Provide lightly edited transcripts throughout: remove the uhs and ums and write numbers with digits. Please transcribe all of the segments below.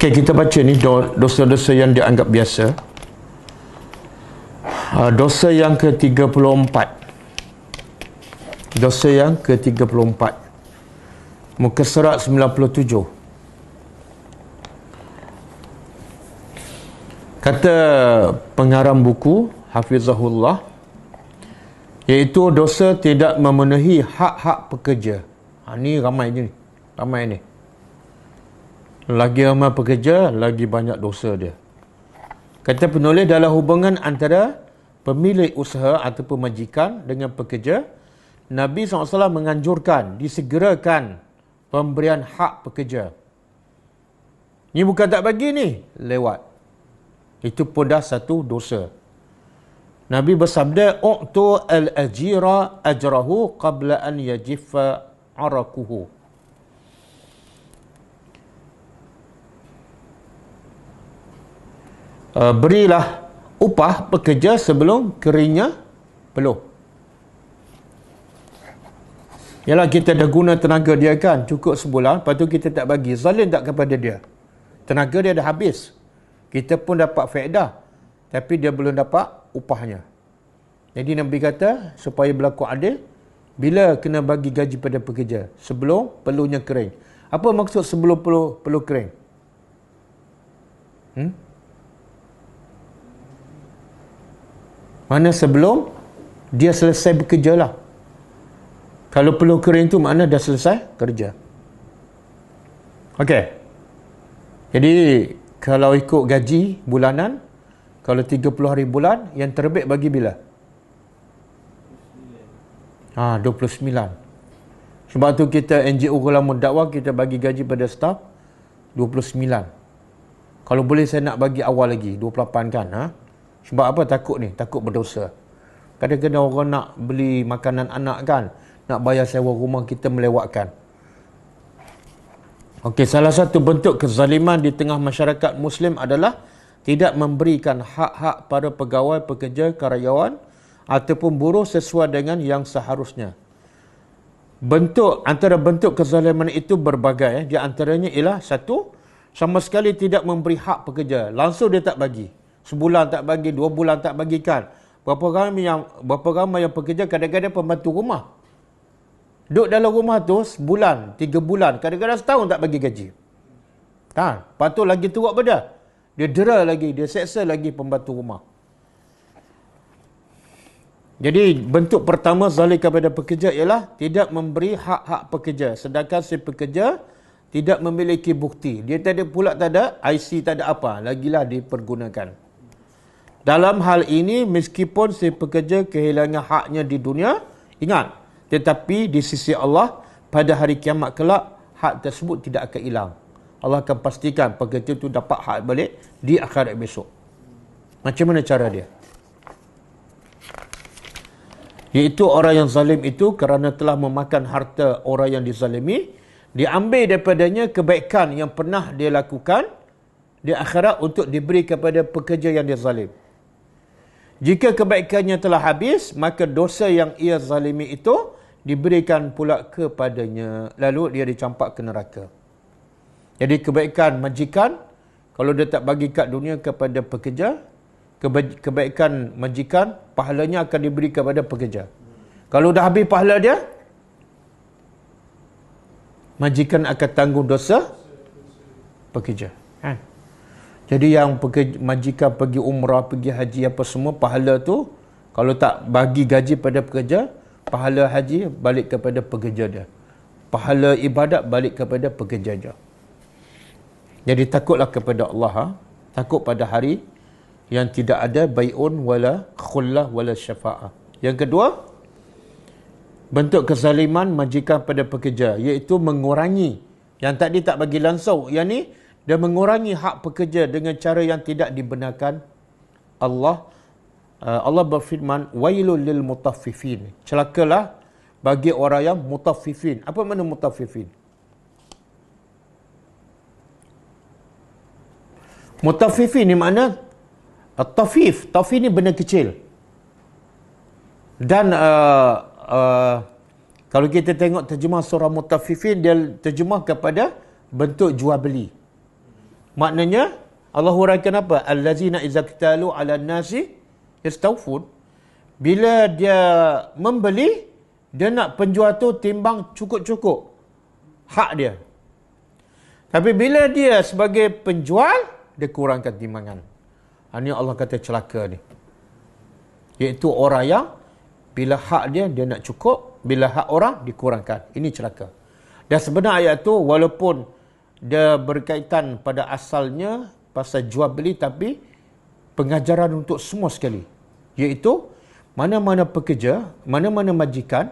Okey, kita baca ni dosa-dosa yang dianggap biasa. Dosa yang ke-34. Dosa yang ke-34. Muka surat 97. Kata pengarang buku Hafizahullah, iaitu dosa tidak memenuhi hak-hak pekerja. Ni ramai je ni. Ramai ni. Lagi ramai pekerja, lagi banyak dosa dia. Kata penulis, dalam hubungan antara pemilik usaha ataupun majikan dengan pekerja, Nabi SAW menganjurkan disegerakan pemberian hak pekerja. Ni bukan tak bagi ni, lewat. Itu pun dah satu dosa. Nabi bersabda, "U'tu al-ajira ajrahu qabla an yajiffa arakuhu." Berilah upah pekerja sebelum keringnya peluh. Yalah, kita dah guna tenaga dia kan, cukup sebulan, lepas tu kita tak bagi. Zalim tak kepada dia? Tenaga dia dah habis. Kita pun dapat faedah, tapi dia belum dapat upahnya. Jadi Nabi kata, supaya berlaku adil, bila kena bagi gaji pada pekerja? Sebelum peluhnya kering. Apa maksud sebelum peluh kering? Mana sebelum dia selesai bekerja lah. Kalau peluh kering tu makna dah selesai kerja. Okey. Jadi kalau ikut gaji bulanan, kalau 30 hari bulan, yang terbit bagi bila? 29. Sebab tu kita NGO Ulama Dakwah, kita bagi gaji pada staf 29. Kalau boleh saya nak bagi awal lagi 28 kan. Sebab apa? Takut ni, takut berdosa. Kadang-kadang orang nak beli makanan anak kan, nak bayar sewa rumah, kita melewatkan. Okey, salah satu bentuk kezaliman di tengah masyarakat Muslim adalah tidak memberikan hak-hak para pegawai, pekerja, karyawan ataupun buruh sesuai dengan yang seharusnya. Antara bentuk kezaliman itu berbagai. Di antaranya ialah satu, sama sekali tidak memberi hak pekerja. Langsung dia tak bagi. Sebulan tak bagi, 2 bulan tak bagikan. Berapa ramai yang pekerja, kadang-kadang pembantu rumah. Duduk dalam rumah tu sebulan, 3 bulan, kadang-kadang setahun tak bagi gaji. Lepas tu lagi teruk benda. Dia dera lagi, dia seksa lagi pembantu rumah. Jadi bentuk pertama zalim kepada pekerja ialah tidak memberi hak-hak pekerja. Sedangkan si pekerja tidak memiliki bukti. Dia tak ada IC, tak ada apa. Lagilah dipergunakan. Dalam hal ini, meskipun si pekerja kehilangan haknya di dunia, ingat, tetapi di sisi Allah, pada hari kiamat kelak, hak tersebut tidak akan hilang. Allah akan pastikan pekerja itu dapat hak balik di akhirat besok. Macam mana cara dia? Iaitu orang yang zalim itu kerana telah memakan harta orang yang dizalimi, diambil daripadanya kebaikan yang pernah dia lakukan di akhirat untuk diberi kepada pekerja yang dia zalim. Jika kebaikannya telah habis, maka dosa yang ia zalimi itu diberikan pula kepadanya. Lalu dia dicampak ke neraka. Jadi kebaikan majikan, kalau dia tak bagi kat dunia kepada pekerja, kebaikan majikan, pahalanya akan diberi kepada pekerja. Kalau dah habis pahala dia, majikan akan tanggung dosa pekerja. Jadi yang majikan pergi umrah, pergi haji apa semua, pahala tu kalau tak bagi gaji pada pekerja, pahala haji balik kepada pekerja dia. Pahala ibadat balik kepada pekerja dia. Jadi takutlah kepada Allah. Takut pada hari yang tidak ada bai'un wala khullah wala syafa'ah. Yang kedua, bentuk kezaliman majikan pada pekerja, iaitu mengurangi. Yang tadi tak bagi langsung, yang ni dia mengurangi hak pekerja dengan cara yang tidak dibenarkan. Allah berfirman, wailul lil mutaffifin. Celakalah bagi orang yang mutaffifin. Apa makna mutaffifin? Mutaffifin ni makna tafif. Tafif ni benda kecil. Dan kalau kita tengok terjemah surah Mutaffifin, dia terjemah kepada bentuk jual beli. Maknanya Allah huraikan apa? Allazina idza qtalu 'alan nasi yastawfun. Bila dia membeli, dia nak penjual tu timbang cukup-cukup hak dia. Tapi bila dia sebagai penjual, dia kurangkan timbangan. Ini Allah kata celaka ni. Iaitu orang yang bila hak dia nak cukup, bila hak orang dikurangkan. Ini celaka. Dan sebenarnya ayat tu walaupun dia berkaitan pada asalnya pasal jual beli, tapi pengajaran untuk semua sekali. Iaitu mana-mana pekerja, mana-mana majikan,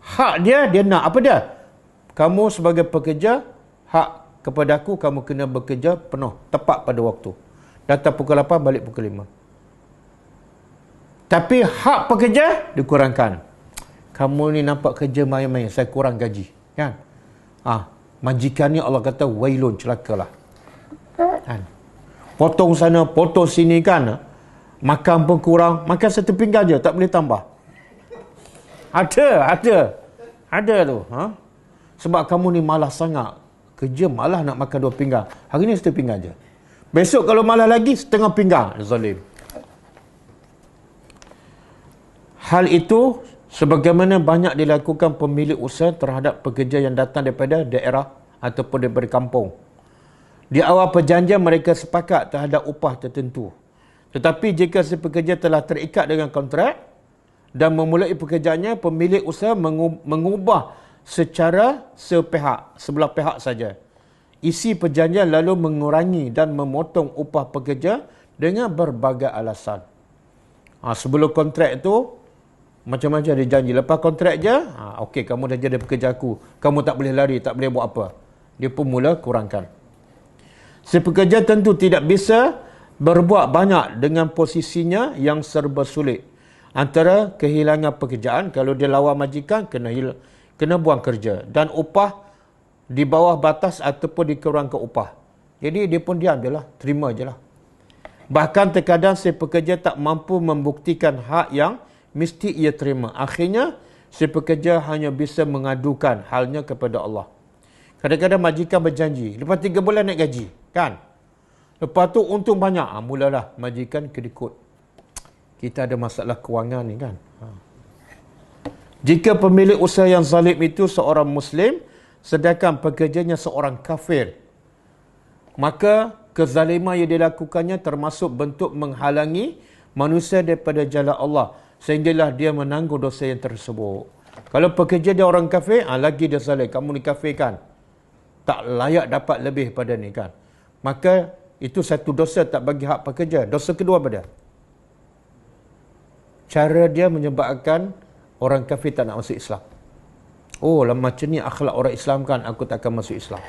hak dia nak apa dia? Kamu sebagai pekerja, hak kepada aku, kamu kena bekerja penuh, tepat pada waktu. Datang pukul 8, balik pukul 5. Tapi hak pekerja dikurangkan. Kamu ni nampak kerja main-main, saya kurang gaji. Kan? Majikan ni Allah kata wailun, celakalah. Kan? Potong sana, potong sini kan. Makan pun kurang, makan satu pinggan je, tak boleh tambah. Ada tu. Sebab kamu ni malas sangat. Kerja malah nak makan 2 pinggan. Hari ni 1 pinggan je. Besok kalau malah lagi, setengah pinggan. Zalim. Hal itu sebagaimana banyak dilakukan pemilik usaha terhadap pekerja yang datang daripada daerah ataupun daripada kampung. Di awal perjanjian mereka sepakat terhadap upah tertentu. Tetapi jika si pekerja telah terikat dengan kontrak dan memulai pekerjaannya, pemilik usaha mengubah secara sebelah pihak saja isi perjanjian, lalu mengurangi dan memotong upah pekerja dengan berbagai alasan. Sebelum kontrak itu macam-macam dia janji. Lepas kontrak je, okey, kamu dah jadi pekerja aku, kamu tak boleh lari, tak boleh buat apa. Dia pun mula kurangkan. Si pekerja tentu tidak bisa berbuat banyak dengan posisinya yang serba sulit. Antara kehilangan pekerjaan, kalau dia lawan majikan, kena buang kerja. Dan upah di bawah batas ataupun dikurangkan upah. Jadi dia pun diam je lah, terima je lah. Bahkan terkadang si pekerja tak mampu membuktikan hak yang mesti ia terima. Akhirnya, si pekerja hanya bisa mengadukan halnya kepada Allah. Kadang-kadang majikan berjanji, lepas 3 bulan naik gaji. Kan? Lepas tu untung banyak. Mulalah majikan kedikut. Kita ada masalah kewangan ni kan. Jika pemilik usaha yang zalim itu seorang Muslim, sedangkan pekerjanya seorang kafir, maka kezaliman yang dilakukannya termasuk bentuk menghalangi manusia daripada jalan Allah, sehinggalah dia menanggung dosa yang tersebut. Kalau pekerja dia orang kafir, lagi dia zalim. Kamu ni kafir kan, tak layak dapat lebih pada ni kan. Maka itu satu dosa, tak bagi hak pekerja. Dosa kedua apa dia? Cara dia menyebabkan orang kafir tak nak masuk Islam. Macam ni akhlak orang Islam kan, aku takkan masuk Islam.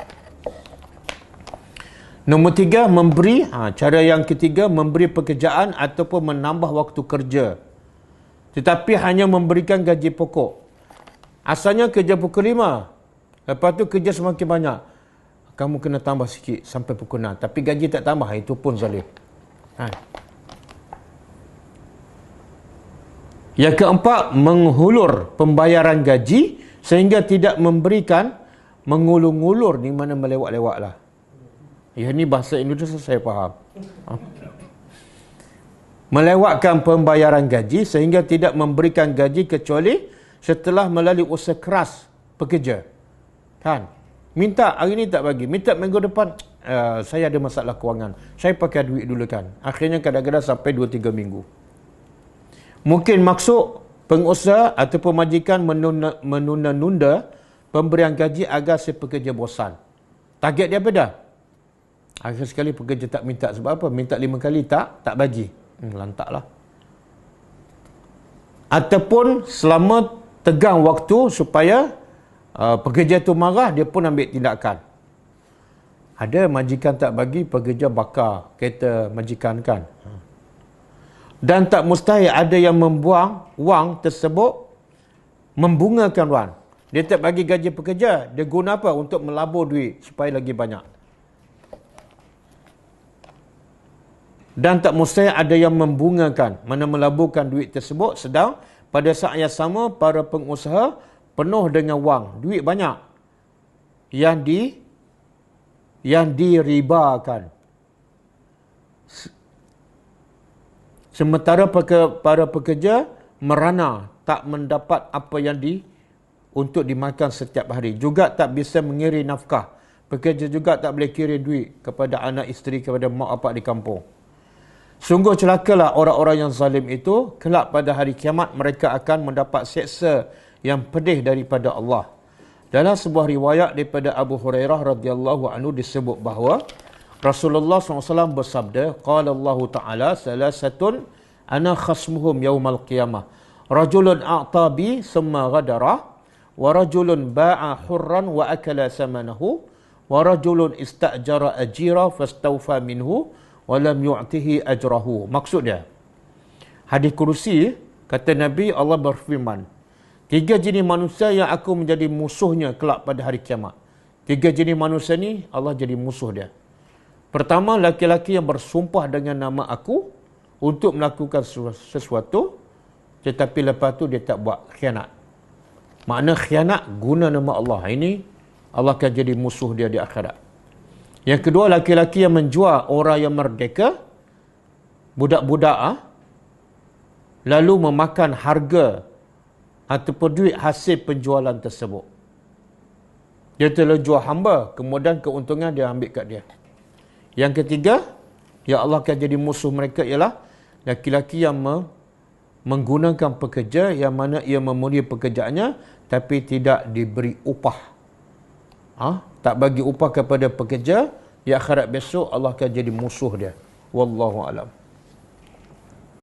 Nombor 3, memberi. Cara yang ketiga, memberi pekerjaan ataupun menambah waktu kerja. Tetapi hanya memberikan gaji pokok. Asalnya kerja pukul 5. Lepas tu kerja semakin banyak. Kamu kena tambah sikit sampai pukul 6. Tapi gaji tak tambah, itu pun zalim. Yang keempat, menghulur pembayaran gaji sehingga tidak memberikan, mengulur-ngulur di mana melewat-lewat lah. Ya, ni bahasa Indonesia saya faham. Melewatkan pembayaran gaji sehingga tidak memberikan gaji kecuali setelah melalui usaha keras pekerja. Kan? Minta hari ni tak bagi, minta minggu depan, saya ada masalah kewangan, saya pakai duit dulu kan. Akhirnya kadang-kadang sampai 2-3 minggu. Mungkin maksud pengusaha ataupun majikan menunda-nunda pemberian gaji agar si pekerja bosan. Target dia apa dah? Akhir sekali pekerja tak minta. Sebab apa? Minta 5 kali tak bagi. Lantaklah. Ataupun selama tegang waktu supaya pekerja tu marah, dia pun ambil tindakan. Ada majikan tak bagi, pekerja bakar kereta majikan kan. Dan tak mustahil ada yang membuang wang tersebut, membungakan wang. Dia tak bagi gaji pekerja, dia guna apa? Untuk melabur duit supaya lagi banyak. Dan tak mustahil ada yang membungakan, mana melaburkan duit tersebut, sedang pada saat yang sama para pengusaha penuh dengan wang, duit banyak yang diribakan. Sementara para pekerja merana, tak mendapat apa yang untuk dimakan setiap hari. Juga tak bisa mengirim nafkah. Pekerja juga tak boleh kirim duit kepada anak isteri, kepada mak bapak di kampung. Sungguh celakalah orang-orang yang zalim itu. Kelak pada hari kiamat mereka akan mendapat seksa yang pedih daripada Allah. Dalam sebuah riwayat daripada Abu Hurairah radhiyallahu anhu disebut bahawa Rasulullah SAW bersabda, qala Allah Ta'ala, salasatun ana khasmuhum yaumal qiyamah. Rajulun a'ta bi summa ghadara, wa rajulun ba'a hurran wa akala samanahu, wa rajulun istajara ajira fastawfa minhu wa lam yu'tihi ajrahu. Maksud dia, hadis kursi, kata Nabi, Allah berfirman, 3 jenis manusia yang aku menjadi musuhnya kelak pada hari kiamat. 3 jenis manusia ni Allah jadi musuh dia. Pertama, laki-laki yang bersumpah dengan nama aku untuk melakukan sesuatu, tetapi lepas tu dia tak buat, khianat. Makna khianat guna nama Allah. Ini Allah akan jadi musuh dia di akhirat. Yang kedua, laki-laki yang menjual orang yang merdeka, budak-budak, lalu memakan harga ataupun duit hasil penjualan tersebut. Dia telah jual hamba, kemudian keuntungan dia ambil kat dia. Yang ketiga, yang Allah akan jadi musuh mereka ialah laki-laki yang menggunakan pekerja yang mana ia memenuhi pekerjaannya tapi tidak diberi upah. Tak bagi upah kepada pekerja, di akhirat besok Allah akan jadi musuh dia. Wallahu alam.